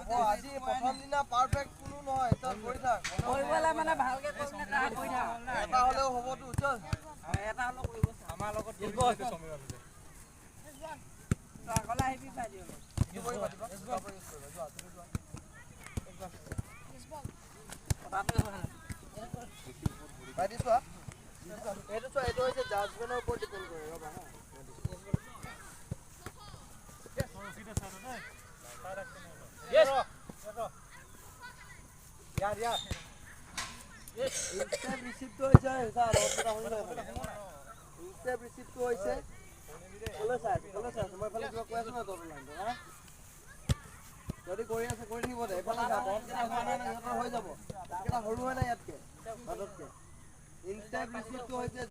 আজি প্ৰথম দিনা পাৰফেক্ট কোনো নহয় তই কৰি থাক কৰিবলে মানে ভালকে কৰিলে তা কৰি থাক এটা হলেও হবতো চল এটা হলো কৰিব আমাৰ লগত কৰিব আছে সমীৰ আছে আগলা হেভি পাই দিও কি কৰি পাতিবা যোৱা তুমি যোৱা একদম বাইদি চোৱা এইটো হৈছে জাজমেন্টৰ ওপৰত ডিপেন্ড কৰে ৰবা হা Yes. यार स्टेप रिसीव तो होइছে স্যার অপরা হইলো স্টেপ রিসিভ তো होइছে বলো স্যার মই ফালে কিবা কৈ আছো না তোৰ লাইন হা যদি কৰি আছে কৰি থাকিব দে এফালে যা বল কেটা হোৱা নাই হৈ যাব কেটা হৰু হয় না ইয়াতকে বাদতকে স্টেপ ৰিসিভ তো होइছে